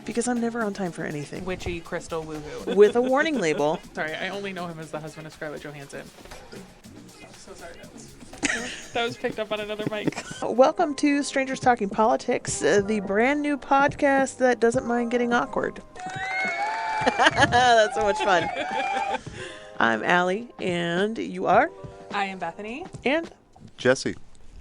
Because I'm never on time for anything. Witchy crystal woohoo. With a warning label. Sorry, I only know him as the husband of Scarlett Johansson. So sorry, that was picked up on another mic. Welcome to Strangers Talking Politics, the brand new podcast that doesn't mind getting awkward. That's so much fun. I'm Alli, and you are? I am Bethany. And? Jesse.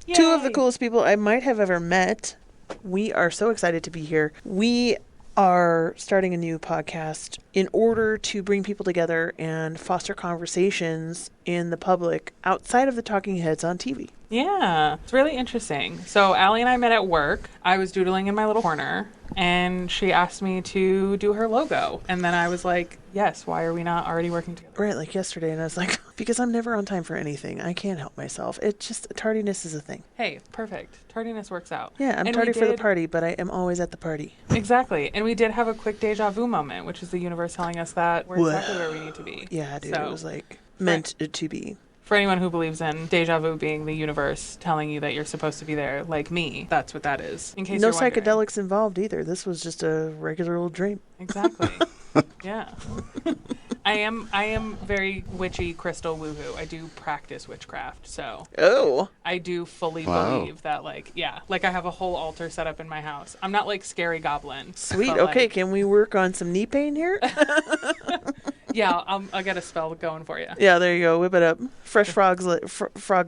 Yay. Two of the coolest people I might have ever met. We are so excited to be here. We are starting a new podcast in order to bring people together and foster conversations in the public outside of the talking heads on TV. Yeah, it's really interesting. So Alli and I met at work. I was doodling in my little corner, and she asked me to do her logo. And then I was like, yes, why are we not already working together? Right, like yesterday, and I was like, because I'm never on time for anything. I can't help myself. It's just, tardiness is a thing. Hey, perfect. Tardiness works out. Yeah, I'm tardy for the party, but I am always at the party. Exactly. And we did have a quick deja vu moment, which is the universe telling us that we're exactly where we need to be. Yeah, dude, So, it was like meant to be. For anyone who believes in deja vu being the universe telling you that you're supposed to be there, like me, that's what that is. In case No you're wondering. psychedelics involved either. This was just a regular old dream. Exactly. Yeah. I am very witchy crystal woohoo. I do practice witchcraft, so Oh. I do fully believe that, like I have a whole altar set up in my house. I'm not like scary goblin. Sweet. but, Okay, like, can we work on some knee pain here? yeah, I'll get a spell going for you. Yeah, there you go. Whip it up. Fresh frog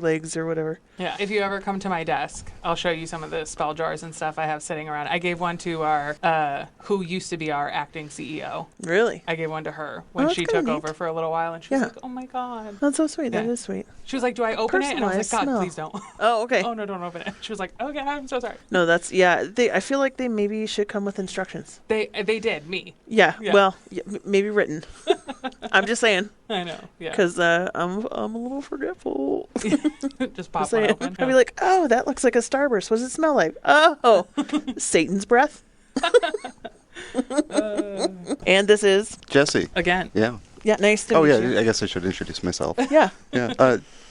legs or whatever. Yeah, if you ever come to my desk, I'll show you some of the spell jars and stuff I have sitting around. I gave one to our, who used to be our acting CEO. Really? I gave one to her when that's she kinda took neat. over for a little while, and she was Yeah. like, oh my God. That's so sweet. Yeah. That is sweet. She was like, do I open it? And I was like, Personalized God, smell. please don't. Oh, okay. Oh, no, don't open it. She was like, okay, I'm so sorry. No, that's, yeah. I feel like they maybe should come with instructions. They did, me. Yeah, Yeah. well, maybe written. I'm just saying. I know, yeah. Because I'm a little forgetful. Just pop Just one saying. open. I'd be like, oh, that looks like a starburst. What does it smell like? Oh, Satan's breath. And this is Jesse. Again. Yeah. yeah. Nice to meet you. I guess I should introduce myself. Yeah. Yeah.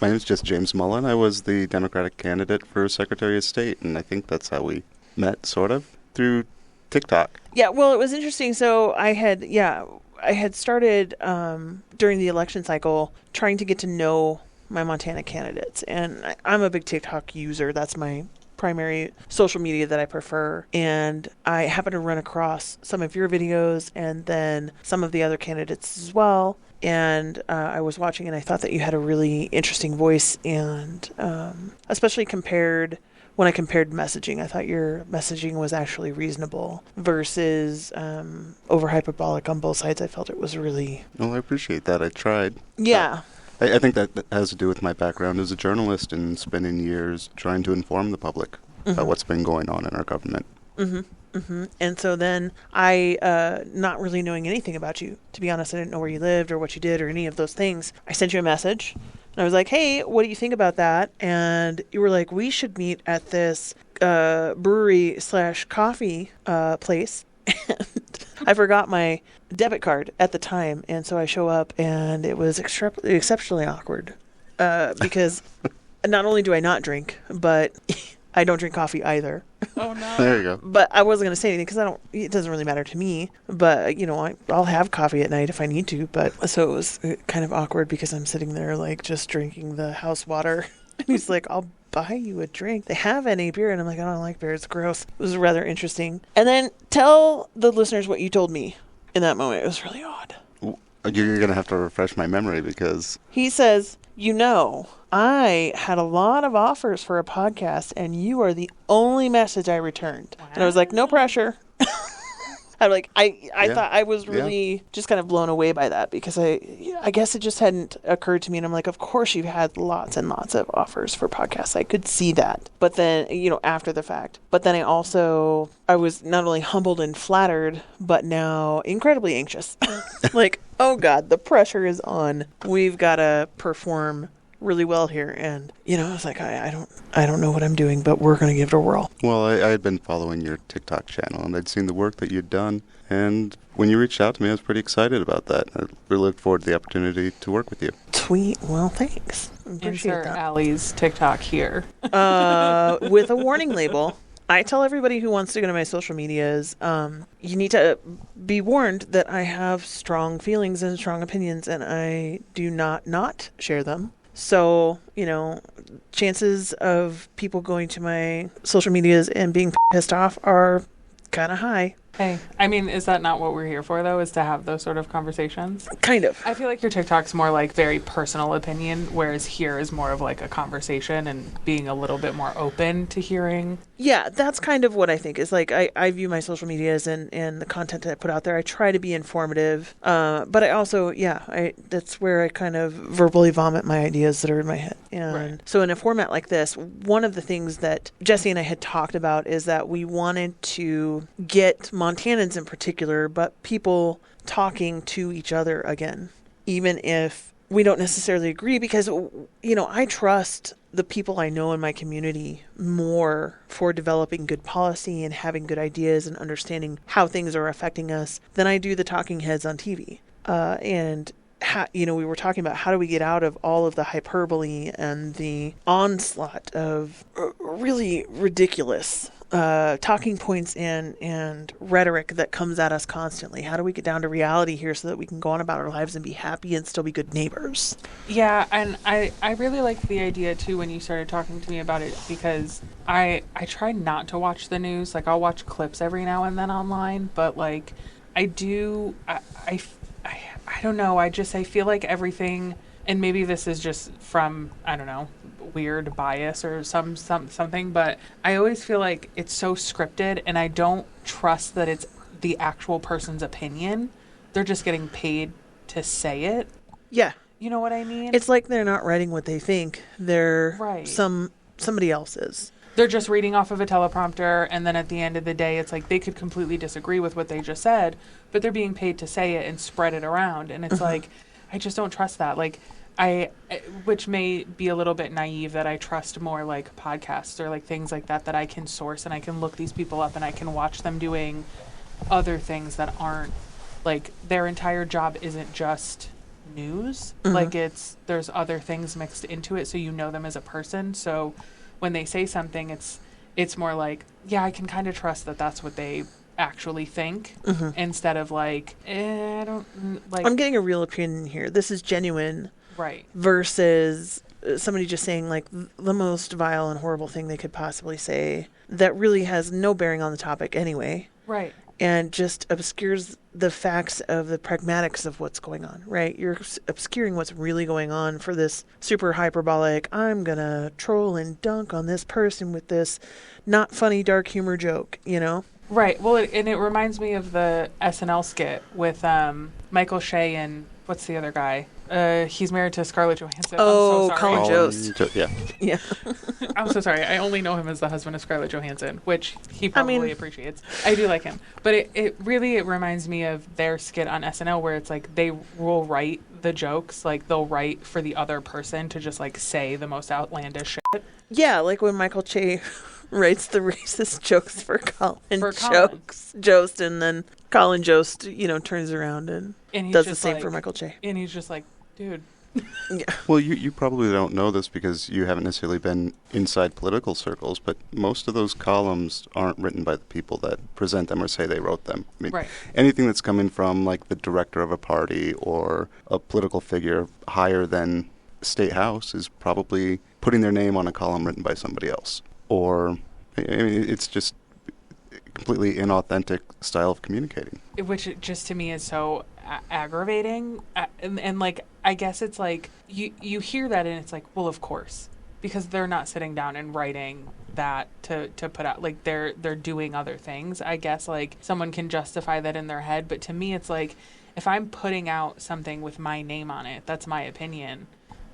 My name is just James Mullen. I was the Democratic candidate for Secretary of State, and I think that's how we met, sort of, through TikTok. Yeah. Well, it was interesting. So I had started during the election cycle trying to get to know my Montana candidates, and I'm a big TikTok user. That's my primary social media that I prefer, and I happened to run across some of your videos and then some of the other candidates as well, and I was watching and I thought that you had a really interesting voice, and especially when I compared messaging, I thought your messaging was actually reasonable versus over hyperbolic on both sides. I felt it was really... Well, I appreciate that. I tried. Yeah. I think that has to do with my background as a journalist and spending years trying to inform the public about what's been going on in our government. Mm-hmm. Mm-hmm. And so then I, not really knowing anything about you, to be honest, I didn't know where you lived or what you did or any of those things. I sent you a message and I was like, hey, what do you think about that? And you were like, we should meet at this brewery/coffee place. And I forgot my debit card at the time, and so I show up, and it was exceptionally awkward because not only do I not drink, but I don't drink coffee either. Oh, no. There you go. But I wasn't going to say anything because it doesn't really matter to me. But, I'll have coffee at night if I need to. But so it was kind of awkward because I'm sitting there like just drinking the house water. And he's like, I'll buy you a drink. They have any beer? And I'm like, I don't like beer. It's gross. It was rather interesting. And then tell the listeners what you told me in that moment. It was really odd. You're going to have to refresh my memory because... He says, I had a lot of offers for a podcast, and you are the only message I returned. Wow. And I was like, no pressure. I thought I was really just kind of blown away by that because I guess it just hadn't occurred to me. And I'm like, of course you've had lots and lots of offers for podcasts. I could see that. But then, after the fact. But then I was not only humbled and flattered, but now incredibly anxious. Like, oh God, the pressure is on. We've got to perform really well here, and I was like, I don't know what I'm doing, but we're going to give it a whirl. Well, I had been following your TikTok channel, and I'd seen the work that you'd done, and when you reached out to me, I was pretty excited about that. I really looked forward to the opportunity to work with you. Sweet. Well, thanks. Appreciate Insert that. Alli's TikTok here. With a warning label. I tell everybody who wants to go to my social medias, you need to be warned that I have strong feelings and strong opinions, and I do not share them. So, chances of people going to my social medias and being pissed off are kind of high. Hey, I mean, is that not what we're here for, though, is to have those sort of conversations? Kind of. I feel like your TikTok's more like very personal opinion, whereas here is more of like a conversation and being a little bit more open to hearing. Yeah, that's kind of what I think is like I view my social medias and the content that I put out there. I try to be informative, but I also, that's where I kind of verbally vomit my ideas that are in my head. And so in a format like this, one of the things that Jesse and I had talked about is that we wanted to get Montanans in particular, but people talking to each other again, even if we don't necessarily agree, because, I trust the people I know in my community more for developing good policy and having good ideas and understanding how things are affecting us than I do the talking heads on TV. We were talking about how do we get out of all of the hyperbole and the onslaught of really ridiculous talking points and rhetoric that comes at us constantly. How do we get down to reality here so that we can go on about our lives and be happy and still be good neighbors? Yeah, and I really liked the idea too when you started talking to me about it, because I try not to watch the news. Like, I'll watch clips every now and then online, but like I don't know, I feel like everything, and maybe this is just from, I don't know, weird bias or something, but I always feel like it's so scripted, and I don't trust that it's the actual person's opinion. They're just getting paid to say it. Yeah. You know what I mean? It's like they're not writing what they think. They're somebody else's. They're just reading off of a teleprompter, and then at the end of the day, it's like they could completely disagree with what they just said, but they're being paid to say it and spread it around. And it's like, I just don't trust that. Like, which may be a little bit naive, that I trust more like podcasts or like things like that I can source, and I can look these people up and I can watch them doing other things that aren't like their entire job isn't just news. Like, there's other things mixed into it, so you know them as a person. So when they say something, it's more like, yeah, I can kind of trust that that's what they actually think, instead of like, I don't like. I'm getting a real opinion here. This is genuine, right? Versus somebody just saying like the most vile and horrible thing they could possibly say that really has no bearing on the topic anyway. Right. And just obscures the facts of the pragmatics of what's going on, right? You're obscuring what's really going on for this super hyperbolic, I'm going to troll and dunk on this person with this not funny dark humor joke, Right. Well, it reminds me of the SNL skit with Michael Shea and what's the other guy? He's married to Scarlett Johansson. Oh, I'm so sorry. Colin Jost. Yeah. I'm so sorry. I only know him as the husband of Scarlett Johansson, which he probably appreciates. I do like him. But it really reminds me of their skit on SNL, where it's like they will write the jokes, like they'll write for the other person to just like say the most outlandish shit. Yeah, like when Michael Che writes the racist jokes for Colin Jost, and then Colin Jost, turns around and does the same for Michael Che. And he's just like, dude. Yeah. Well, you probably don't know this because you haven't necessarily been inside political circles, but most of those columns aren't written by the people that present them or say they wrote them. I mean, right. Anything that's coming from like the director of a party or a political figure higher than State House is probably putting their name on a column written by somebody else. Or, I mean, it's just completely inauthentic style of communicating. Which just to me is so aggravating. And like, I guess it's like, you hear that and it's like, well, of course. Because they're not sitting down and writing that to put out. Like, they're doing other things. I guess, like, someone can justify that in their head. But to me, it's like, if I'm putting out something with my name on it, that's my opinion.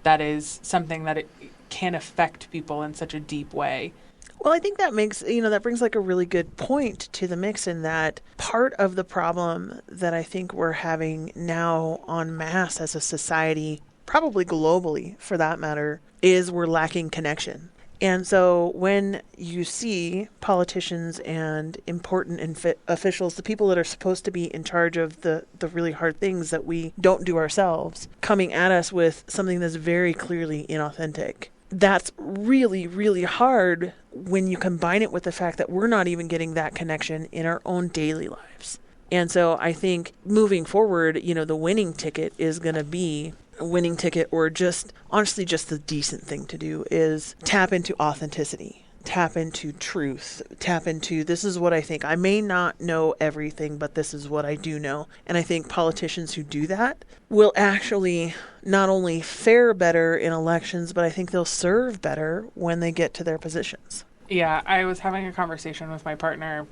That is something that it can affect people in such a deep way. Well, I think that makes, that brings like a really good point to the mix, in that part of the problem that I think we're having now en masse as a society, probably globally for that matter, is we're lacking connection. And so when you see politicians and important officials, the people that are supposed to be in charge of the really hard things that we don't do ourselves, coming at us with something that's very clearly inauthentic, that's really, really hard when you combine it with the fact that we're not even getting that connection in our own daily lives. And so I think moving forward, the winning ticket is going to be a winning ticket, or just honestly, just the decent thing to do is tap into authenticity, tap into truth, tap into, this is what I think. I may not know everything, but this is what I do know. And I think politicians who do that will actually not only fare better in elections, but I think they'll serve better when they get to their positions. Yeah, I was having a conversation with my partner.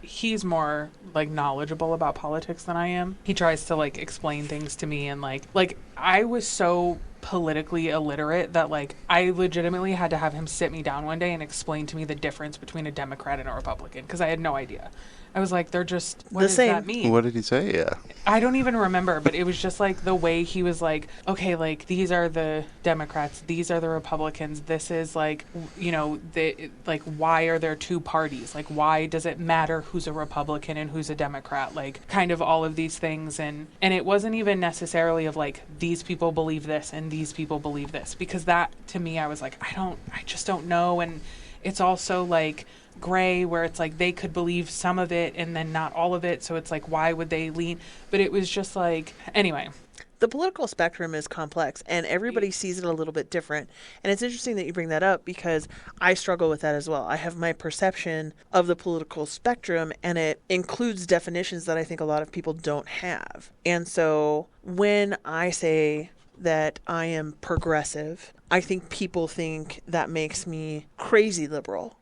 He's more like knowledgeable about politics than I am. He tries to like explain things to me, and like I was so politically illiterate that like I legitimately had to have him sit me down one day and explain to me the difference between a Democrat and a Republican, because I had no idea. I was like, they're just, what does that mean? What did he say? Yeah. I don't even remember, but it was just like the way he was like, okay, like these are the Democrats, these are the Republicans, this is like, like why are there two parties? Like why does it matter who's a Republican and who's a Democrat? Like kind of all of these things, and it wasn't even necessarily of like these people believe this and these people believe this, because that to me I was like, I just don't know, and it's also like gray where it's like they could believe some of it and then not all of it, so it's like why would they lean? But it was just like, anyway, the political spectrum is complex and everybody sees it a little bit different. And it's interesting that you bring that up, because I struggle with that as well. I have my perception of the political spectrum, and it includes definitions that I think a lot of people don't have. And so when I say that I am progressive, I think people think that makes me crazy liberal,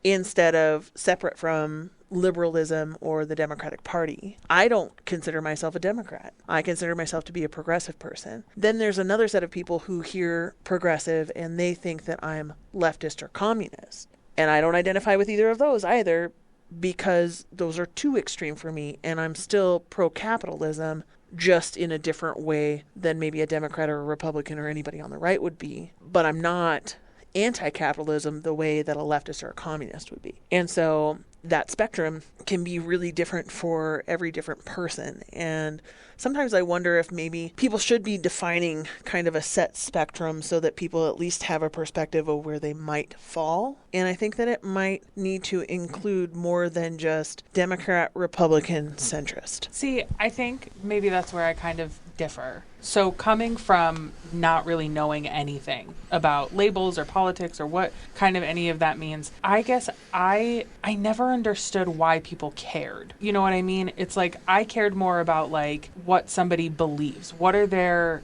instead of separate from liberalism or the Democratic Party. I don't consider myself a Democrat. I consider myself to be a progressive person. Then there's another set of people who hear progressive and they think that I'm leftist or communist. And I don't identify with either of those either, because those are too extreme for me, and I'm still pro-capitalism, just in a different way than maybe a Democrat or a Republican or anybody on the right would be. But I'm not anti-capitalism the way that a leftist or a communist would be. And so that spectrum can be really different for every different person. And sometimes I wonder if maybe people should be defining kind of a set spectrum so that people at least have a perspective of where they might fall. And I think that it might need to include more than just Democrat, Republican, centrist. See, I think maybe that's where I kind of differ. So coming from not really knowing anything about labels or politics or what kind of any of that means, I guess I never understood why people cared. You know what I mean? It's like I cared more about like what somebody believes. What are their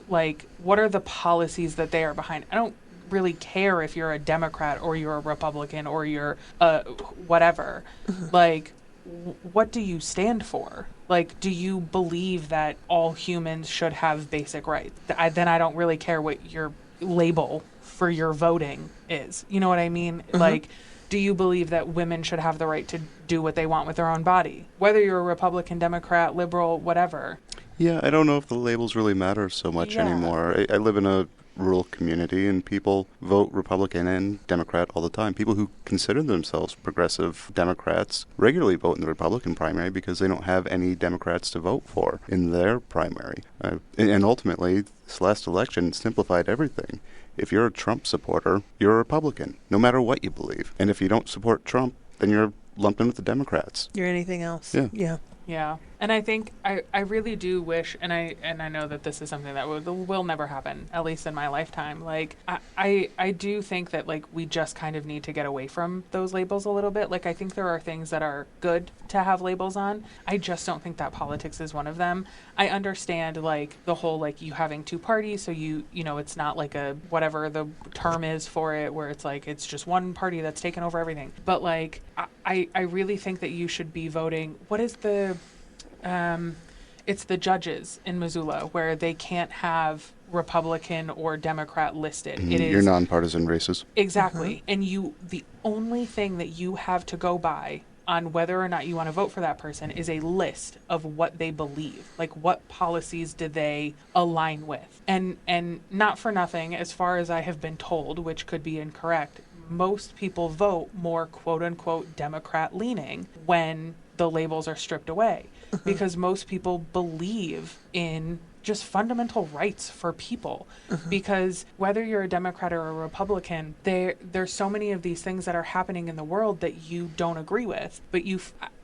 what are the policies that they are behind? I don't really care if you're a Democrat or you're a Republican or you're whatever. Like, what do you stand for? Like, do you believe that all humans should have basic rights? Then I don't really care what your label for your voting is. You know what I mean? Like, do you believe that women should have the right to do what they want with their own body? Whether you're a Republican, Democrat, liberal, whatever. Yeah, I don't know if the labels really matter so much anymore. I live in a rural community, and people vote Republican and Democrat all the time. People who consider themselves progressive Democrats regularly vote in the Republican primary because they don't have any Democrats to vote for in their primary. And ultimately, this last election simplified everything. If you're a Trump supporter, you're a Republican, no matter what you believe. And if you don't support Trump, then you're lumped in with the Democrats. You're anything else. Yeah. Yeah. And I think I really do wish, and I know that this is something that will never happen, at least in my lifetime. Like, I do think that, like, we just kind of need to get away from those labels a little bit. Like, I think there are things that are good to have labels on. I just don't think that politics is one of them. I understand, like, the whole, like, you having two parties, so you know, it's not like a, whatever the term is for it, where it's like, it's just one party that's taken over everything. But, like, I really think that you should be voting, what is the... it's the judges in Missoula where they can't have Republican or Democrat listed. It is your nonpartisan races. Exactly. And the only thing that you have to go by on whether or not you want to vote for that person is a list of what they believe. Like, what policies do they align with? And not for nothing, as far as I have been told, which could be incorrect, most people vote more quote-unquote Democrat-leaning when the labels are stripped away. Because most people believe in just fundamental rights for people. Because whether you're a Democrat or a Republican, there's so many of these things that are happening in the world that you don't agree with, but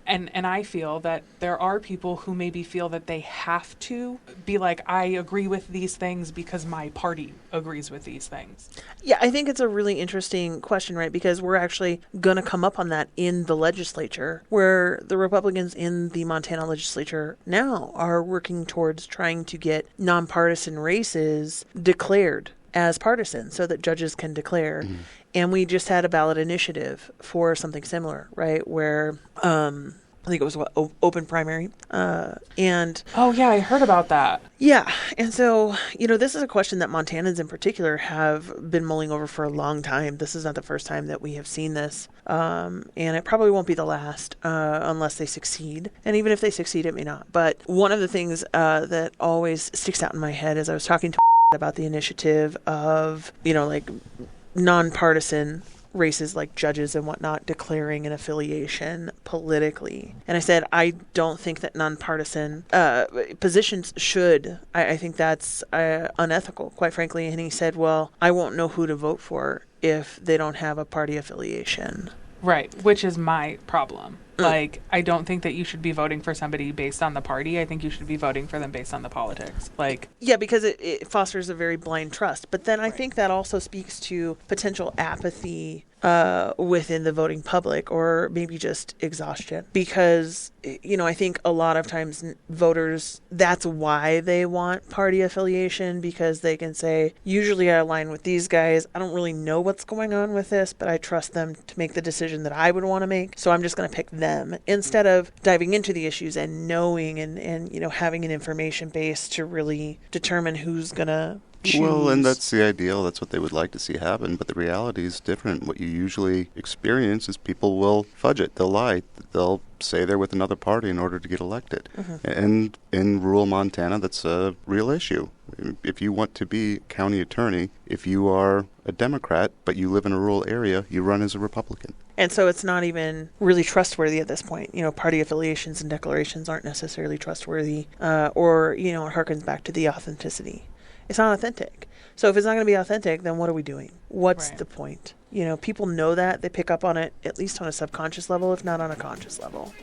and I feel that there are people who maybe feel that they have to be like, I agree with these things because my party agrees with these things. Yeah, I think it's a really interesting question, right? Because we're actually going to come up on that in the legislature, where the Republicans in the Montana legislature now are working towards trying to get nonpartisan races declared as partisan so that judges can declare. And we just had a ballot initiative for something similar, right? Where I think it was open primary. And oh yeah, I heard about that. yeah. And so, this is a question that Montanans in particular have been mulling over for a long time. This is not the first time that we have seen this. And it probably won't be the last, unless they succeed. And even if they succeed, it may not. But one of the things that always sticks out in my head as I was talking to about the initiative of, like nonpartisan races like judges and whatnot declaring an affiliation politically. And I said, I don't think that nonpartisan positions should. I think that's unethical, quite frankly. And he said, well, I won't know who to vote for if they don't have a party affiliation. Right, which is my problem. Like, I don't think that you should be voting for somebody based on the party. I think you should be voting for them based on the politics. Like, yeah, because it fosters a very blind trust. But then I think that also speaks to potential apathy within the voting public, or maybe just exhaustion. Because, I think a lot of times voters, that's why they want party affiliation, because they can say, usually I align with these guys. I don't really know what's going on with this, but I trust them to make the decision that I would want to make. So I'm just going to pick them instead of diving into the issues and knowing and having an information base to really determine who's going to choose. Well, and that's the ideal. That's what they would like to see happen. But the reality is different. What you usually experience is people will fudge it. They'll lie. They'll say they're with another party in order to get elected. And in rural Montana, that's a real issue. If you want to be county attorney, if you are a Democrat, but you live in a rural area, you run as a Republican. And so it's not even really trustworthy at this point. Party affiliations and declarations aren't necessarily trustworthy, or, it harkens back to the authenticity. It's not authentic. So if it's not going to be authentic, then what are we doing? What's the point? People know that. They pick up on it, at least on a subconscious level, if not on a conscious level.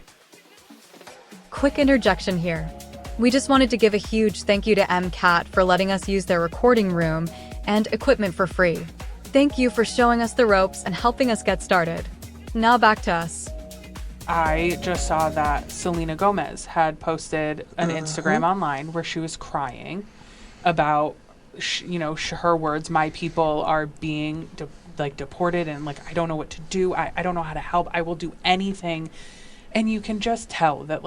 Quick interjection here. We just wanted to give a huge thank you to MCAT for letting us use their recording room and equipment for free. Thank you for showing us the ropes and helping us get started. Now back to us. I just saw that Selena Gomez had posted an Instagram online where she was crying about, her words, my people are being deported, and I don't know what to do. I don't know how to help. I will do anything. And you can just tell that,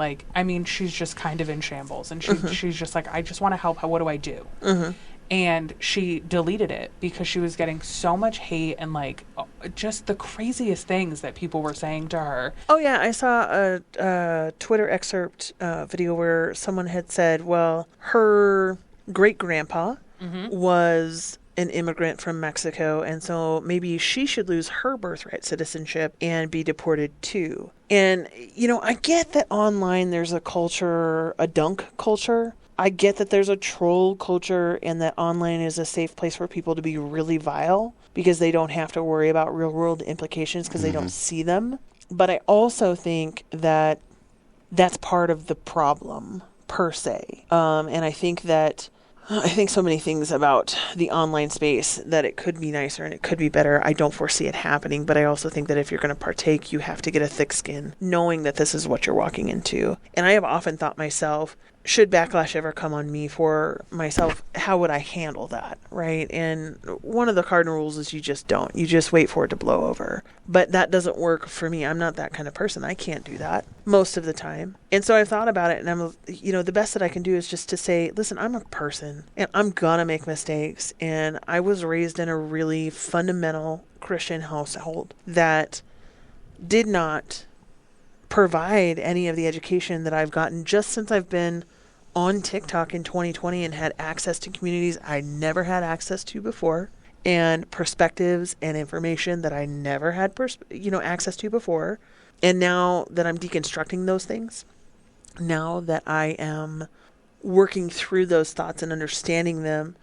she's just kind of in shambles, and she's just like, I just want to help. What do I do? And she deleted it because she was getting so much hate and just the craziest things that people were saying to her. Oh yeah, I saw a Twitter excerpt video where someone had said, well, her great-grandpa was an immigrant from Mexico, and so maybe she should lose her birthright citizenship and be deported too. And, I get that online there's a culture, a dunk culture. I get that there's a troll culture and that online is a safe place for people to be really vile because they don't have to worry about real-world implications because they don't see them. But I also think that that's part of the problem, per se. And I think so many things about the online space that it could be nicer and it could be better. I don't foresee it happening, but I also think that if you're going to partake, you have to get a thick skin, knowing that this is what you're walking into. And I have often thought myself, should backlash ever come on me for myself, how would I handle that, right? And one of the cardinal rules is you just don't. You just wait for it to blow over. But that doesn't work for me. I'm not that kind of person. I can't do that most of the time. And so I've thought about it, and I'm, the best that I can do is just to say, listen, I'm a person, and I'm gonna make mistakes. And I was raised in a really fundamental Christian household that did not provide any of the education that I've gotten just since I've been on TikTok in 2020 and had access to communities I never had access to before, and perspectives and information that I never had access to before. And now that I'm deconstructing those things, now that I am working through those thoughts and understanding them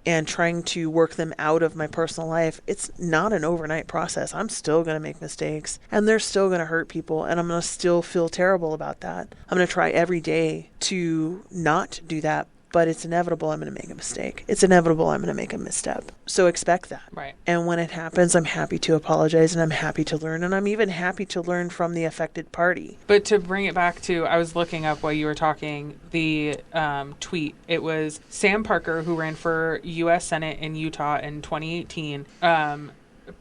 and trying to work them out of my personal life, it's not an overnight process. I'm still going to make mistakes, and they're still going to hurt people, and I'm going to still feel terrible about that. I'm going to try every day to not do that, but it's inevitable I'm going to make a mistake. It's inevitable I'm going to make a misstep. So expect that. Right. And when it happens, I'm happy to apologize, and I'm happy to learn, and I'm even happy to learn from the affected party. But to bring it back to, I was looking up while you were talking, the tweet. It was Sam Parker, who ran for U.S. Senate in Utah in 2018,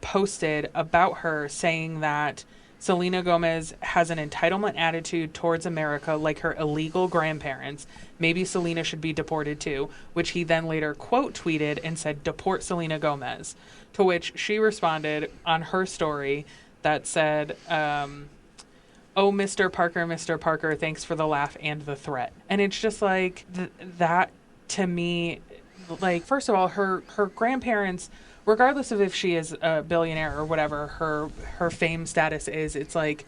posted about her saying that Selena Gomez has an entitlement attitude towards America like her illegal grandparents. Maybe Selena should be deported too, which he then later quote tweeted and said, "Deport Selena Gomez," to which she responded on her story that said, "Oh, Mr. Parker, thanks for the laugh and the threat." And it's just like that to me, like, first of all, her grandparents, regardless of if she is a billionaire or whatever her fame status is, it's like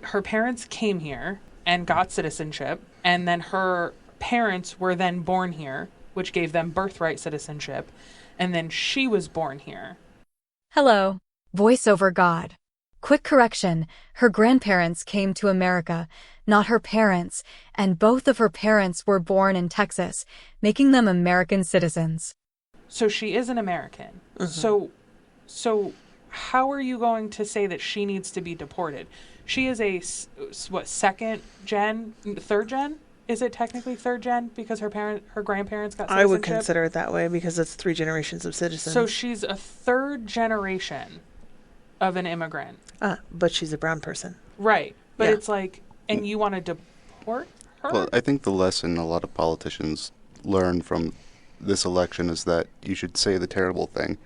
her parents came here and got citizenship, and then her parents were then born here, which gave them birthright citizenship, and then she was born here. Hello, voiceover God. Quick correction, her grandparents came to America, not her parents, and both of her parents were born in Texas, making them American citizens. So she is an American. Mm-hmm. So how are you going to say that she needs to be deported? She is a, third gen? Is it technically third gen because her grandparents got citizenship? I would consider it that way because it's 3 generations of citizens. So she's a third generation of an immigrant. But she's a brown person. Right. But it's like, and you want to deport her? Well, I think the lesson a lot of politicians learn from this election is that you should say the terrible thing.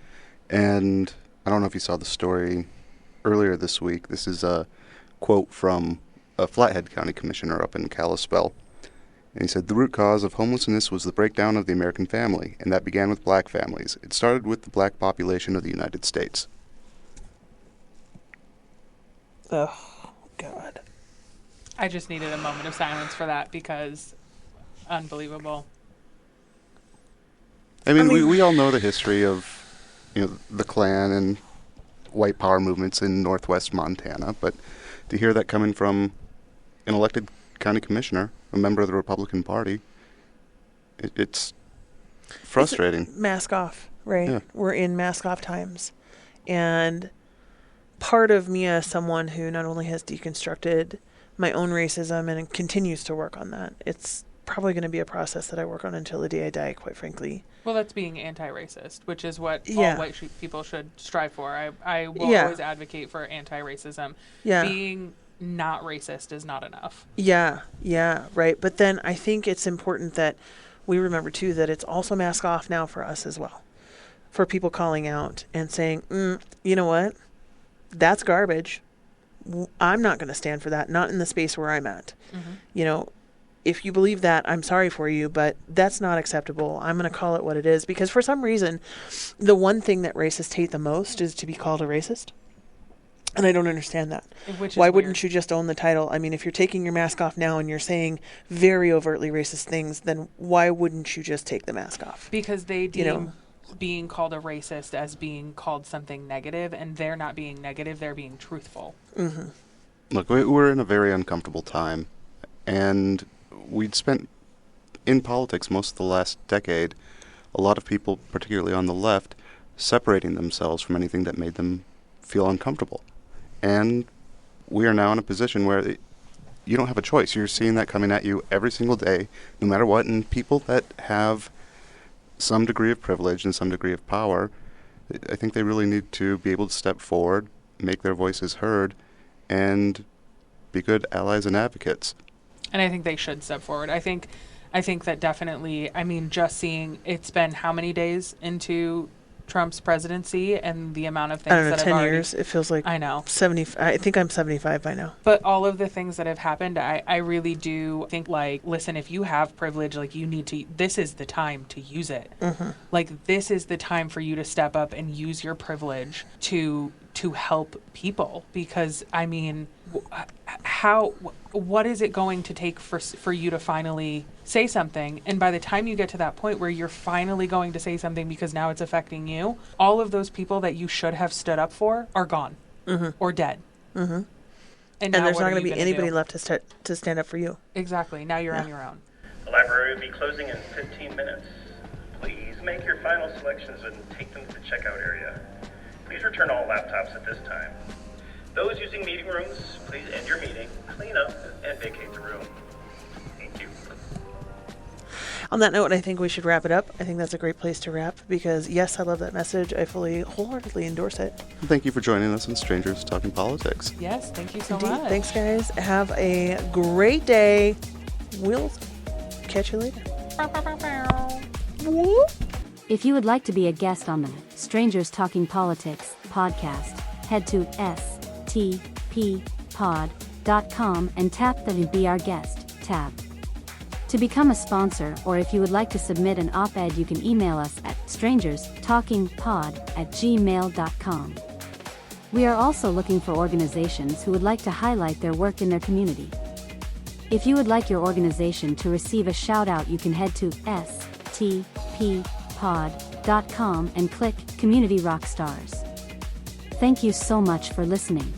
And I don't know if you saw the story earlier this week. This is a quote from a Flathead County commissioner up in Kalispell. And he said, "The root cause of homelessness was the breakdown of the American family, and that began with black families. It started with the black population of the United States." Oh, God. I just needed a moment of silence for that because unbelievable. I mean, we all know the history of, the Klan and white power movements in northwest Montana, but to hear that coming from an elected county commissioner, a member of the Republican Party, it's frustrating. It's mask off, right? Yeah. We're in mask off times. And part of me as someone who not only has deconstructed my own racism and continues to work on that, it's probably going to be a process that I work on until the day I die, quite frankly. Well, that's being anti-racist, which is what all white people should strive for. I will always advocate for anti-racism. Yeah. Being not racist is not enough. Yeah, right. But then I think it's important that we remember, too, that it's also mask off now for us as well. For people calling out and saying, you know what? That's garbage. I'm not going to stand for that, not in the space where I'm at. Mm-hmm. If you believe that, I'm sorry for you, but that's not acceptable. I'm going to call it what it is. Because for some reason, the one thing that racists hate the most is to be called a racist. And I don't understand that. Why wouldn't you just own the title? I mean, if you're taking your mask off now and you're saying very overtly racist things, then why wouldn't you just take the mask off? Because they deem being called a racist as being called something negative, and they're not being negative, they're being truthful. Mm-hmm. Look, we're in a very uncomfortable time, and we'd spent in politics most of the last decade, a lot of people, particularly on the left, separating themselves from anything that made them feel uncomfortable. And we are now in a position where you don't have a choice. You're seeing that coming at you every single day, no matter what. And people that have some degree of privilege and some degree of power, I think they really need to be able to step forward, make their voices heard, and be good allies and advocates. And I think they should step forward. I think that definitely, just seeing it's been how many days into Trump's presidency and the amount of things I don't know, that 10 have already, years. It feels like I know 70. I think I'm 75 by now. But all of the things that have happened, I really do think, like, listen, if you have privilege, like, you need to, this is the time to use it. Mm-hmm. Like, this is the time for you to step up and use your privilege to to help people, because I mean, what is it going to take for you to finally say something? And by the time you get to that point where you're finally going to say something because now it's affecting you, all of those people that you should have stood up for are gone or dead. Mm-hmm. And there's not going to be anybody left to stand up for you. Exactly. Now you're on your own. The library will be closing in 15 minutes. Please make your final selections and take them to the checkout area. Please return all laptops at this time. Those using meeting rooms, please end your meeting, clean up, and vacate the room. Thank you. On that note, I think we should wrap it up. I think that's a great place to wrap because, yes, I love that message. I wholeheartedly endorse it. Thank you for joining us on Strangers Talking Politics. Yes, thank you so Indeed. much. Thanks, guys. Have a great day. We'll catch you later. If you would like to be a guest on the Strangers Talking Politics podcast, head to stppod.com and tap the Be Our Guest tab. To become a sponsor, or if you would like to submit an op-ed, you can email us at strangerstalkingpod@gmail.com. We are also looking for organizations who would like to highlight their work in their community. If you would like your organization to receive a shout-out, you can head to stppod.com and click Community Rockstars. Thank you so much for listening.